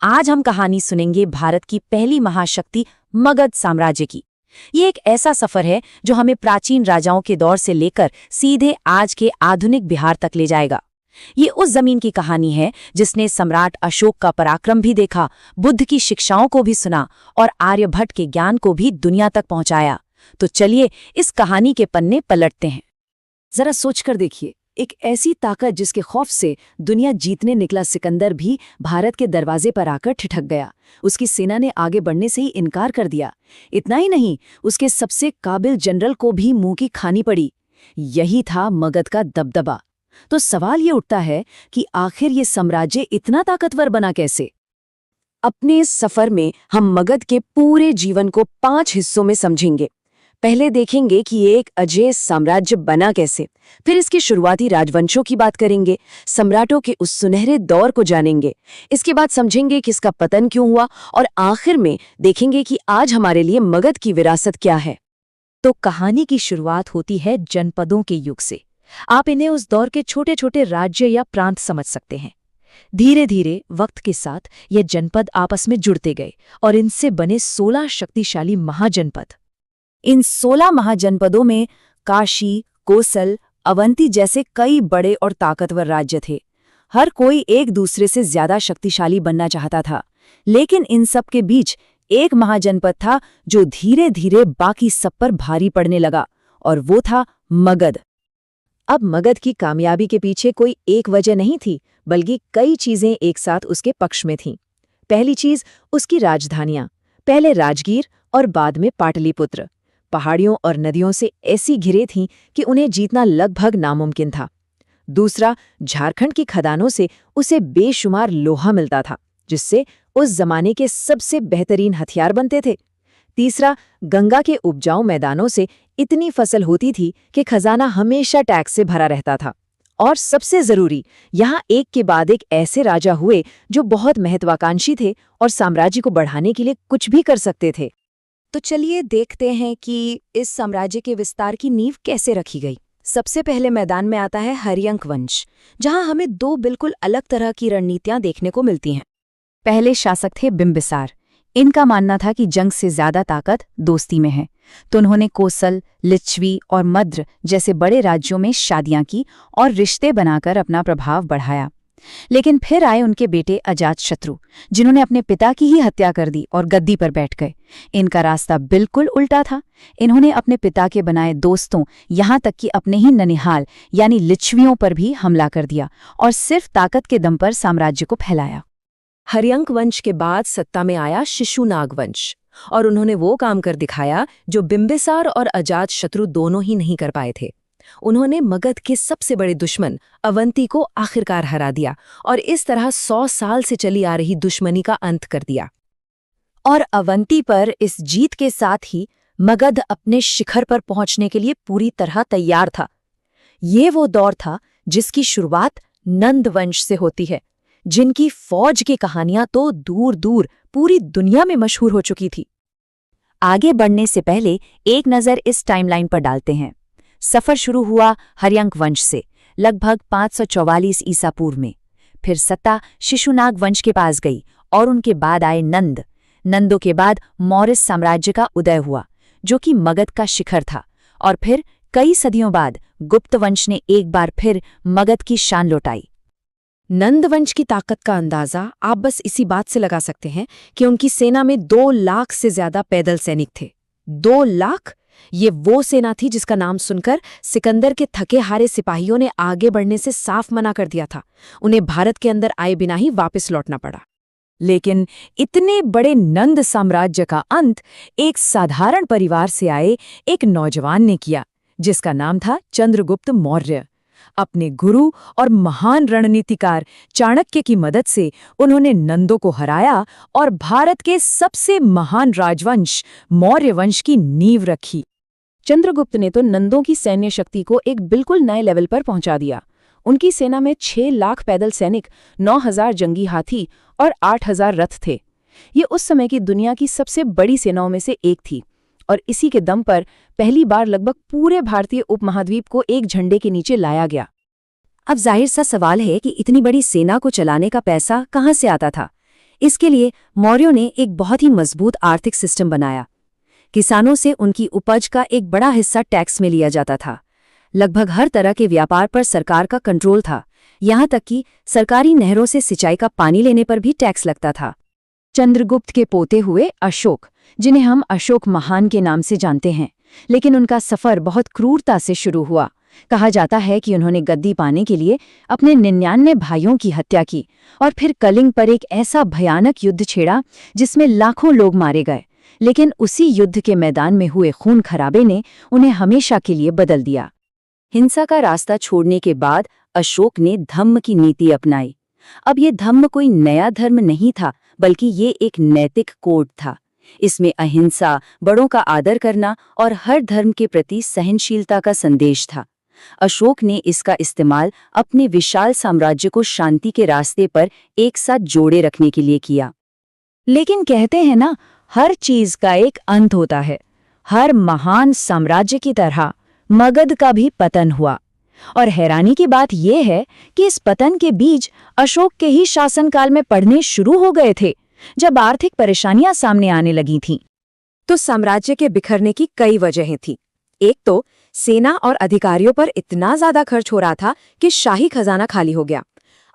आज हम कहानी सुनेंगे भारत की पहली महाशक्ति मगध साम्राज्य की। ये एक ऐसा सफर है जो हमें प्राचीन राजाओं के दौर से लेकर सीधे आज के आधुनिक बिहार तक ले जाएगा। ये उस जमीन की कहानी है जिसने सम्राट अशोक का पराक्रम भी देखा, बुद्ध की शिक्षाओं को भी सुना और आर्यभट्ट के ज्ञान को भी दुनिया तक पहुंचाया। तो चलिए इस कहानी के पन्ने पलटते हैं। जरा सोचकर देखिए, एक ऐसी ताकत जिसके खौफ से दुनिया जीतने निकला सिकंदर भी भारत के दरवाजे पर आकर ठिठक गया। उसकी सेना ने आगे बढ़ने से ही इनकार कर दिया। इतना ही नहीं, उसके सबसे काबिल जनरल को भी मुंह की खानी पड़ी। यही था मगध का दबदबा। तो सवाल ये उठता है कि आखिर ये साम्राज्य इतना ताकतवर बना कैसे? अपने इस सफर में हम मगध के पूरे जीवन को 5 हिस्सों में समझेंगे। पहले देखेंगे कि ये एक अजेय साम्राज्य बना कैसे, फिर इसके शुरुआती राजवंशों की बात करेंगे, सम्राटों के उस सुनहरे दौर को जानेंगे। इसके बाद समझेंगे कि इसका पतन क्यों हुआ और आखिर में देखेंगे कि आज हमारे लिए मगध की विरासत क्या है। तो कहानी की शुरुआत होती है जनपदों के युग से। आप इन्हें उस दौर के छोटे छोटे राज्य या प्रांत समझ सकते हैं। धीरे धीरे वक्त के साथ ये जनपद आपस में जुड़ते गए और इनसे बने 16 शक्तिशाली महाजनपद। इन 16 महाजनपदों में काशी, कोसल, अवंती जैसे कई बड़े और ताकतवर राज्य थे। हर कोई एक दूसरे से ज्यादा शक्तिशाली बनना चाहता था, लेकिन इन सब के बीच एक महाजनपद था जो धीरे धीरे बाकी सब पर भारी पड़ने लगा, और वो था मगध। अब मगध की कामयाबी के पीछे कोई एक वजह नहीं थी, बल्कि कई चीजें एक साथ उसके पक्ष में थीं। पहली चीज उसकी राजधानियां, पहले राजगीर और बाद में पाटलिपुत्र, पहाड़ियों और नदियों से ऐसी घिरे थीं कि उन्हें जीतना लगभग नामुमकिन था। दूसरा, झारखंड की खदानों से उसे बेशुमार लोहा मिलता था, जिससे उस जमाने के सबसे बेहतरीन हथियार बनते थे। तीसरा, गंगा के उपजाऊ मैदानों से इतनी फसल होती थी कि खजाना हमेशा टैक्स से भरा रहता था। और सबसे जरूरी, यहाँ एक के बाद एक ऐसे राजा हुए जो बहुत महत्वाकांक्षी थे और साम्राज्य को बढ़ाने के लिए कुछ भी कर सकते थे। तो चलिए देखते हैं कि इस साम्राज्य के विस्तार की नींव कैसे रखी गई। सबसे पहले मैदान में आता है हर्यंक वंश, जहां हमें 2 बिल्कुल अलग तरह की रणनीतियां देखने को मिलती हैं। पहले शासक थे बिंबिसार। इनका मानना था कि जंग से ज्यादा ताकत दोस्ती में है, तो उन्होंने कोसल, लिच्छवी और मद्र जैसे बड़े राज्यों में शादियां की और रिश्ते बनाकर अपना प्रभाव बढ़ाया। लेकिन फिर आए उनके बेटे अजातशत्रु, जिन्होंने अपने पिता की ही हत्या कर दी और गद्दी पर बैठ गए। इनका रास्ता बिल्कुल उल्टा था। इन्होंने अपने पिता के बनाए दोस्तों, यहाँ तक कि अपने ही ननिहाल यानी लिच्छवियों पर भी हमला कर दिया और सिर्फ ताकत के दम पर साम्राज्य को फैलाया। हर्यंक वंश के बाद सत्ता में आया शिशुनाग वंश, और उन्होंने वो काम कर दिखाया जो बिंबिसार और अजातशत्रु दोनों ही नहीं कर पाए थे। उन्होंने मगध के सबसे बड़े दुश्मन अवंती को आखिरकार हरा दिया और इस तरह 100 साल से चली आ रही दुश्मनी का अंत कर दिया। और अवंती पर इस जीत के साथ ही मगध अपने शिखर पर पहुंचने के लिए पूरी तरह तैयार था। ये वो दौर था जिसकी शुरुआत नंद वंश से होती है, जिनकी फौज की कहानियां तो दूर दूर पूरी दुनिया में मशहूर हो चुकी थी। आगे बढ़ने से पहले एक नज़र इस टाइमलाइन पर डालते हैं। सफर शुरू हुआ हर्यंक वंश से लगभग 544 ईसा पूर्व में। फिर सत्ता शिशुनाग वंश के पास गई और उनके बाद आए नंद। नंदों के बाद मौर्य साम्राज्य का उदय हुआ, जो कि मगध का शिखर था। और फिर कई सदियों बाद गुप्त वंश ने एक बार फिर मगध की शान लौटाई। नंद वंश की ताकत का अंदाजा आप बस इसी बात से लगा सकते हैं कि उनकी सेना में 2 लाख से ज्यादा पैदल सैनिक थे। 2 लाख! ये वो सेना थी जिसका नाम सुनकर सिकंदर के थके हारे सिपाहियों ने आगे बढ़ने से साफ मना कर दिया था। उन्हें भारत के अंदर आए बिना ही वापस लौटना पड़ा। लेकिन इतने बड़े नंद साम्राज्य का अंत एक साधारण परिवार से आए एक नौजवान ने किया, जिसका नाम था चंद्रगुप्त मौर्य। अपने गुरु और महान रणनीतिकार चाणक्य की मदद से उन्होंने नंदों को हराया और भारत के सबसे महान राजवंश मौर्य वंश की नींव रखी। चंद्रगुप्त ने तो नंदों की सैन्य शक्ति को एक बिल्कुल नए लेवल पर पहुंचा दिया। उनकी सेना में 6 लाख पैदल सैनिक, 9,000 जंगी हाथी और 8,000 रथ थे। ये उस समय की दुनिया की सबसे बड़ी सेनाओं में से एक थी, और इसी के दम पर पहली बार लगभग पूरे भारतीय उपमहाद्वीप को एक झंडे के नीचे लाया गया। अब जाहिर सा सवाल है कि इतनी बड़ी सेना को चलाने का पैसा कहाँ से आता था। इसके लिए मौर्यों ने एक बहुत ही मजबूत आर्थिक सिस्टम बनाया। किसानों से उनकी उपज का एक बड़ा हिस्सा टैक्स में लिया जाता था। लगभग हर तरह के व्यापार पर सरकार का कंट्रोल था, यहाँ तक कि सरकारी नहरों से सिंचाई का पानी लेने पर भी टैक्स लगता था। चंद्रगुप्त के पोते हुए अशोक, जिन्हें हम अशोक महान के नाम से जानते हैं, लेकिन उनका सफर बहुत क्रूरता से शुरू हुआ। कहा जाता है कि उन्होंने गद्दी पाने के लिए अपने 99 भाइयों की हत्या की और फिर कलिंग पर एक ऐसा भयानक युद्ध छेड़ा जिसमें लाखों लोग मारे गए। लेकिन उसी युद्ध के मैदान में हुए खून खराबे ने उन्हें हमेशा के लिए बदल दिया। हिंसा का रास्ता छोड़ने के बाद अशोक ने धम्म की नीति अपनाई। अब ये धम्म कोई नया धर्म नहीं था, बल्कि ये एक नैतिक कोड था। इसमें अहिंसा, बड़ों का आदर करना और हर धर्म के प्रति सहनशीलता का संदेश था। अशोक ने इसका इस्तेमाल अपने विशाल साम्राज्य को शांति के रास्ते पर एक साथ जोड़े रखने के लिए किया। लेकिन कहते हैं ना, हर चीज का एक अंत होता है। हर महान साम्राज्य की तरह मगध का भी पतन हुआ। और हैरानी की बात यह है कि इस पतन के बीज अशोक के ही शासनकाल में पड़ने शुरू हो गए थे, जब आर्थिक परेशानियां सामने आने लगी थीं। तो साम्राज्य के बिखरने की कई वजहें थीं। एक तो सेना और अधिकारियों पर इतना ज्यादा खर्च हो रहा था कि शाही खजाना खाली हो गया।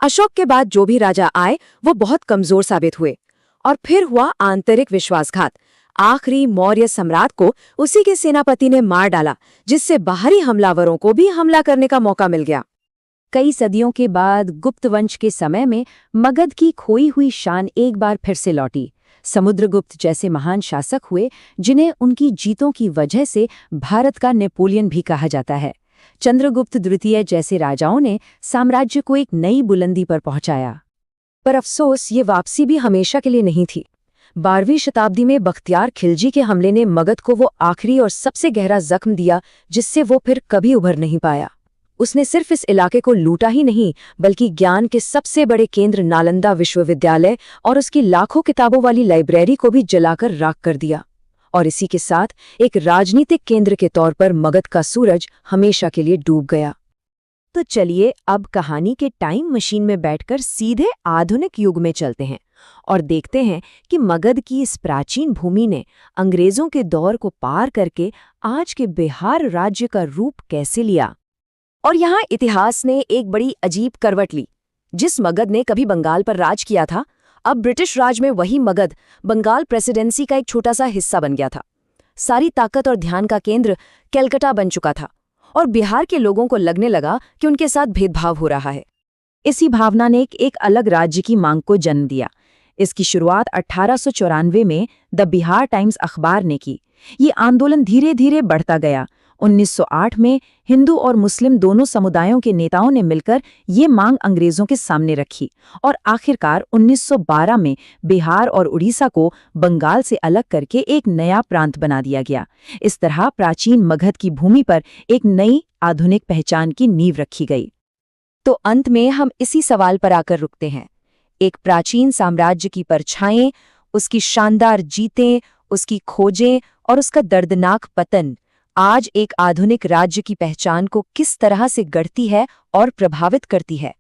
अशोक के बाद जो भी राजा आए वो बहुत कमजोर साबित हुए। और फिर हुआ आंतरिक विश्वासघात। आखिरी मौर्य सम्राट को उसी के सेनापति ने मार डाला, जिससे बाहरी हमलावरों को भी हमला करने का मौका मिल गया। कई सदियों के बाद गुप्त वंश के समय में मगध की खोई हुई शान एक बार फिर से लौटी। समुद्रगुप्त जैसे महान शासक हुए, जिन्हें उनकी जीतों की वजह से भारत का नेपोलियन भी कहा जाता है। चंद्रगुप्त द्वितीय जैसे राजाओं ने साम्राज्य को एक नई बुलंदी पर पहुंचाया। पर अफसोस, ये वापसी भी हमेशा के लिए नहीं थी। 12वीं शताब्दी में बख्तियार खिलजी के हमले ने मगध को वो आखिरी और सबसे गहरा जख्म दिया जिससे वो फिर कभी उभर नहीं पाया। उसने सिर्फ इस इलाके को लूटा ही नहीं, बल्कि ज्ञान के सबसे बड़े केंद्र नालंदा विश्वविद्यालय और उसकी लाखों किताबों वाली लाइब्रेरी को भी जलाकर राख कर दिया। और इसी के साथ एक राजनीतिक केंद्र के तौर पर मगध का सूरज हमेशा के लिए डूब गया। तो चलिए अब कहानी के टाइम मशीन में बैठकर सीधे आधुनिक युग में चलते हैं और देखते हैं कि मगध की इस प्राचीन भूमि ने अंग्रेजों के दौर को पार करके आज के बिहार राज्य का रूप कैसे लिया। और यहाँ इतिहास ने एक बड़ी अजीब करवट ली। जिस मगध ने कभी बंगाल पर राज किया था, अब ब्रिटिश राज में वही मगध बंगाल प्रेसिडेंसी का एक छोटा सा हिस्सा बन गया था। सारी ताकत और ध्यान का केंद्र कलकत्ता बन चुका था और बिहार के लोगों को लगने लगा कि उनके साथ भेदभाव हो रहा है। इसी भावना ने एक अलग राज्य की मांग को जन्म दिया। इसकी शुरुआत 1894 में द बिहार टाइम्स अखबार ने की। ये आंदोलन धीरे धीरे बढ़ता गया। 1908 में हिंदू और मुस्लिम दोनों समुदायों के नेताओं ने मिलकर ये मांग अंग्रेजों के सामने रखी और आखिरकार 1912 में बिहार और उड़ीसा को बंगाल से अलग करके एक नया प्रांत बना दिया गया। इस तरह प्राचीन मगध की भूमि पर एक नई आधुनिक पहचान की नींव रखी गई। तो अंत में हम इसी सवाल पर आकर रुकते हैं। एक प्राचीन साम्राज्य की परछाएं, उसकी शानदार जीतें, उसकी खोजें और उसका दर्दनाक पतन आज एक आधुनिक राज्य की पहचान को किस तरह से गढ़ती है और प्रभावित करती है।